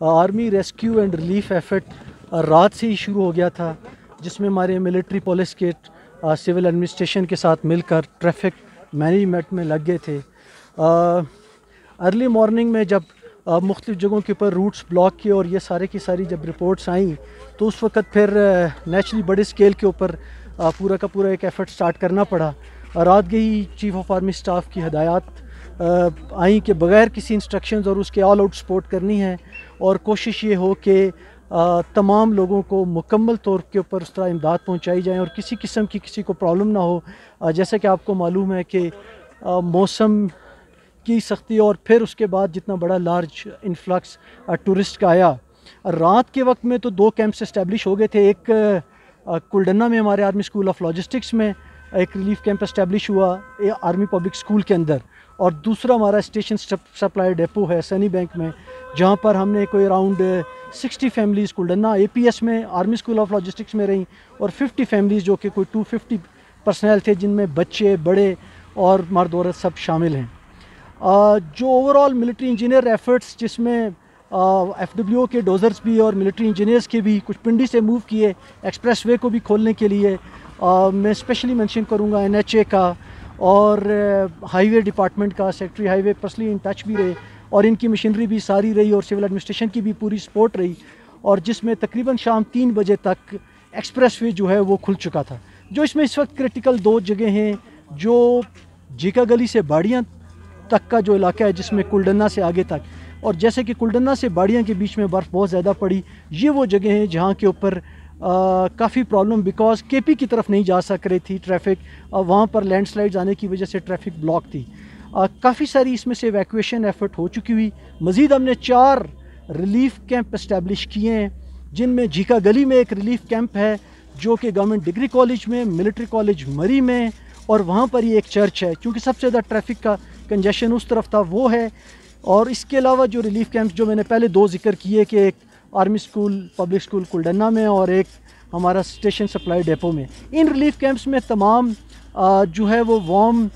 Army rescue and relief effort रात से ही शुरू हो गया था, जिसमें हमारे मिलिट्री पुलिस के सिविल एडमिनिस्ट्रेशन के साथ मिलकर ट्रैफिक मैनेजमेंट में लग गए थे। अर्ली मॉर्निंग में जब मुख्तलिफ़ जगहों के ऊपर रूट्स ब्लॉक किए और ये सारे की सारी जब रिपोर्ट्स आई, तो उस वक़्त फिर नेचुरली बड़े स्केल के ऊपर पूरा का पूरा एक एफ़र्ट स्टार्ट करना पड़ा। रात गई चीफ़ ऑफ आर्मी स्टाफ की हदायत आई कि बग़ैर किसी इंस्ट्रक्शंस और उसके ऑल आउट सपोर्ट करनी है और कोशिश ये हो कि तमाम लोगों को मुकम्मल तौर के ऊपर उस तरह इमदाद पहुँचाई जाए और किसी किस्म की किसी को प्रॉब्लम ना हो। जैसे कि आपको मालूम है कि मौसम की सख्ती और फिर उसके बाद जितना बड़ा लार्ज इन्फ्लक्स टूरिस्ट का आया। रात के वक्त में तो 2 कैंप्स इस्टेब्लिश हो गए थे। एक कुलडन्ना में हमारे आर्मी स्कूल ऑफ लॉजिस्टिक्स में एक रिलीफ कैंप इस्टेब्लिश हुआ आर्मी पब्लिक स्कूल के अंदर, और दूसरा हमारा स्टेशन सप्लाई डेपो है सनी बैंक में, जहाँ पर हमने कोई अराउंड 60 फैमिलीज़ कुलडन्ना APS में आर्मी स्कूल ऑफ लॉजिस्टिक्स में रहीं और 50 फैमिलीज़ जो कि कोई 250 पर्सनल थे, जिनमें बच्चे बड़े और मर्द औरत सब शामिल हैं। जो ओवरऑल मिलिट्री इंजीनियर एफर्ट्स, जिसमें FWO के डोजर्स भी और मिलिट्री इंजीनियर्स के भी कुछ पिंडी से मूव किए एक्सप्रेस वे को भी खोलने के लिए, मैं स्पेशली मेंशन करूंगा NHA का और हाईवे डिपार्टमेंट का। Secretary highway personally in touch भी रहे और इनकी मशीनरी भी सारी रही और सिविल एडमिनिस्ट्रेशन की भी पूरी सपोर्ट रही, और जिसमें तकरीबन शाम 3 बजे तक एक्सप्रेस वे जो है वो खुल चुका था। जो इसमें इस वक्त क्रिटिकल 2 जगह हैं, जो जीका गली से बाड़ियाँ तक का जो इलाका है, जिसमें कुलडन्ना से आगे तक, और जैसे कि कुलडन्ना से बाड़ियाँ के बीच में बर्फ़ बहुत ज़्यादा पड़ी, ये वो जगह हैं जहाँ के ऊपर काफ़ी प्रॉब्लम बिकॉज KP की तरफ नहीं जा सक रही थी ट्रैफिक, वहाँ पर लैंडस्लाइड्स आने की वजह से ट्रैफिक ब्लॉक थी। काफ़ी सारी इसमें से एवैक्यूएशन एफर्ट हो चुकी हुई। मज़ीद हमने 4 रिलीफ कैंप इस्टेब्लिश किए हैं, जिनमें झीका गली में एक रिलीफ कैंप है जो कि गवर्नमेंट डिग्री कॉलेज में, मिलिट्री कॉलेज मरी में, और वहाँ पर ही एक चर्च है, क्योंकि सबसे ज़्यादा ट्रैफिक का कंजेशन उस तरफ था, वो है। और इसके अलावा जो रिलीफ कैंप्स जो मैंने पहले 2 जिक्र किए कि एक आर्मी स्कूल पब्लिक स्कूल कुलडन्ना में और एक हमारा स्टेशन सप्लाई डेपो में, इन रिलीफ कैंप्स में तमाम जो है वो वार्म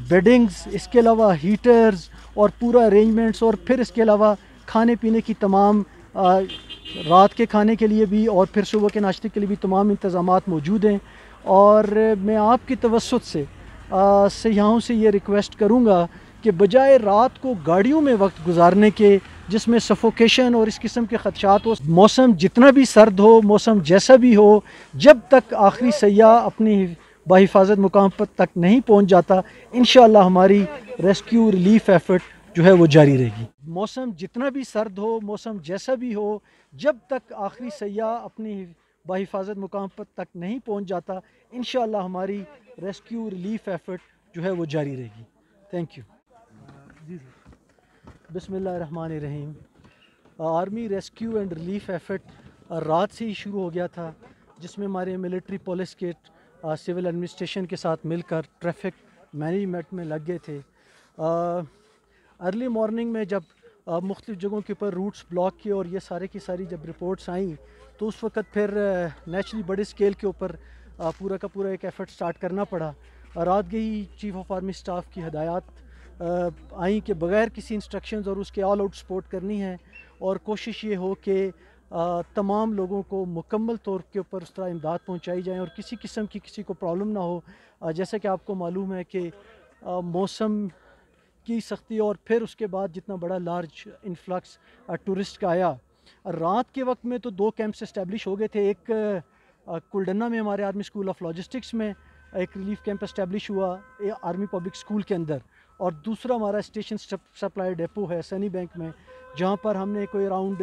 बेडिंग्स, इसके अलावा हीटर्स और पूरा अरेंजमेंट्स, और फिर इसके अलावा खाने पीने की तमाम रात के खाने के लिए भी और फिर सुबह के नाश्ते के लिए भी तमाम इंतज़ामात मौजूद हैं। और मैं आपकी तवस्सुत से सयाहों से ये रिक्वेस्ट करूँगा कि बजाय रात को गाड़ियों में वक्त गुजारने के, जिसमें सफोकेशन और इस किस्म के ख़दशात हो, मौसम जितना भी सर्द हो, मौसम जैसा भी हो, जब तक आखिरी सयाह अपनी बाहिफाजत मुकाम पर तक नहीं पहुँच जाता, इंशाअल्लाह हमारी रेस्क्यू रिलीफ एफर्ट जो है वो जारी रहेगी। मौसम जितना भी सर्द हो, मौसम जैसा भी हो, जब तक आखिरी सयाह अपनी बाहिफाजत मुकाम पर तक नहीं पहुँच जाता, इंशाअल्लाह हमारी रेस्क्यू रिलीफ एफर्ट जो है वो जारी रहेगी। Thank you. बिस्मिल्लाहिर्रहमानिर्रहीम। Army rescue and relief effort रात से ही शुरू हो गया था, जिसमें हमारे मिलिट्री पुलिस के सिविल एडमिनिस्ट्रेशन के साथ मिलकर ट्रैफिक मैनेजमेंट में लग गए थे। अर्ली मॉर्निंग में जब मुख्तलिफ़ जगहों के ऊपर रूट्स ब्लॉक किए और ये सारे की सारी जब रिपोर्ट्स आई, तो उस वक़्त फिर नेचुरली बड़े स्केल के ऊपर पूरा का पूरा एक एफ़र्ट स्टार्ट करना पड़ा। रात गई चीफ़ ऑफ आर्मी स्टाफ की हदायत आई कि बग़ैर किसी इंस्ट्रक्शंस और उसके ऑल आउट सपोर्ट करनी है और कोशिश ये हो कि तमाम लोगों को मुकम्मल तौर के ऊपर उस तरह इमदाद पहुँचाई जाए और किसी किस्म की किसी को प्रॉब्लम ना हो। जैसे कि आपको मालूम है कि मौसम की सख्ती और फिर उसके बाद जितना बड़ा लार्ज इन्फ्लक्स टूरिस्ट का आया। रात के वक्त में तो 2 कैंप्स इस्टेब्लिश हो गए थे। एक कुलडन्ना में हमारे आर्मी स्कूल ऑफ लॉजिस्टिक्स में एक रिलीफ कैंप इस्टेब्लिश हुआ आर्मी पब्लिक स्कूल के अंदर, और दूसरा हमारा स्टेशन सप्लाई डेपो है सनी बैंक में, जहाँ पर हमने कोई अराउंड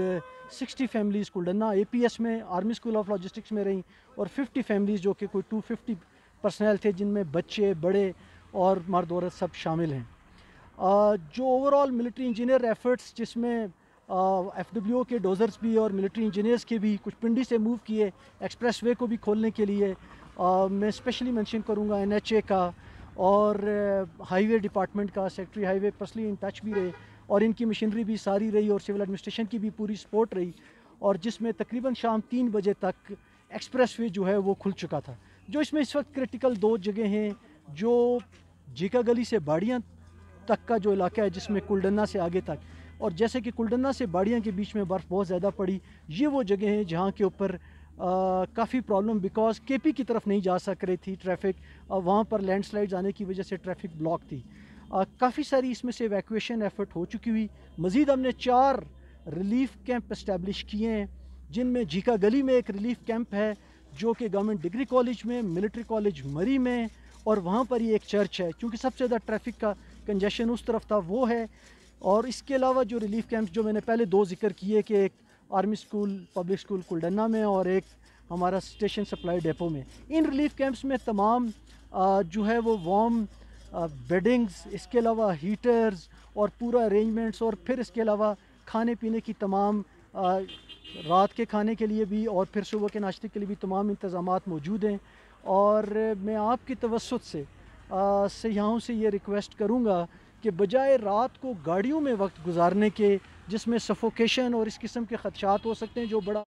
60 फैमिलीज़ कुलडन्ना APS में आर्मी स्कूल ऑफ लॉजिस्टिक्स में रहीं और 50 फैमिलीज़ जो कि कोई 250 पर्सनल थे, जिनमें बच्चे बड़े और मर्द औरत सब शामिल हैं। जो ओवरऑल मिलिट्री इंजीनियर एफर्ट्स, जिसमें FWO के डोजर्स भी और मिलिट्री इंजीनियर्स के भी कुछ पिंडी से मूव किए एक्सप्रेस वे को भी खोलने के लिए, मैं स्पेशली मेंशन करूंगा NHA का और हाईवे डिपार्टमेंट का। Secretary highway personally in touch भी रहे और इनकी मशीनरी भी सारी रही और सिविल एडमिनिस्ट्रेशन की भी पूरी सपोर्ट रही, और जिसमें तकरीबन शाम 3 बजे तक एक्सप्रेस वे जो है वो खुल चुका था। जो इसमें इस वक्त क्रिटिकल 2 जगह हैं, जो जीका गली से बाड़ियाँ तक का जो इलाका है, जिसमें कुलडन्ना से आगे तक, اور جیسے کہ کلڈنا سے باڑیاں کے بیچ میں برف بہت زیادہ پڑی، یہ وہ جگہ ہیں جہاں کے اوپر کافی پرابلم بیکاز کے پی کی طرف نہیں جا سک رہی تھی ٹریفک، وہاں پر لینڈ سلائڈز آنے کی وجہ سے ٹریفک بلاک تھی۔ کافی ساری اس میں سے ایویکویشن ایفرٹ ہو چکی ہوئی۔ مزید ہم نے 4 ریلیف کیمپ اسٹیبلش کیے ہیں، جن میں جھیکا گلی میں ایک ریلیف کیمپ ہے جو کہ گورنمنٹ ڈگری کالج میں، ملٹری کالج مری میں، اور وہاں پر یہ ایک چرچ ہے کیونکہ سب سے زیادہ ٹریفک کا کنجیشن اس طرف تھا وہ ہے۔ اور اس کے علاوہ جو ریلیف کیمپس جو میں نے پہلے 2 ذکر کیے کہ ایک آرمی اسکول پبلک اسکول کلڈنا میں اور ایک ہمارا اسٹیشن سپلائی ڈیپو میں، ان ریلیف کیمپس میں تمام جو ہے وہ وارم بیڈنگز، اس کے علاوہ ہیٹرز اور پورا ارینجمنٹس، اور پھر اس کے علاوہ کھانے پینے کی تمام رات کے کھانے کے لیے بھی اور پھر صبح کے ناشتے کے لیے بھی تمام انتظامات موجود ہیں۔ اور میں آپ کی توسط سے سیاحوں سے یہ ریکویسٹ کروں گا کہ بجائے رات کو گاڑیوں میں وقت گزارنے کے جس میں سفوکیشن اور اس قسم کے خدشات ہو سکتے ہیں جو بڑا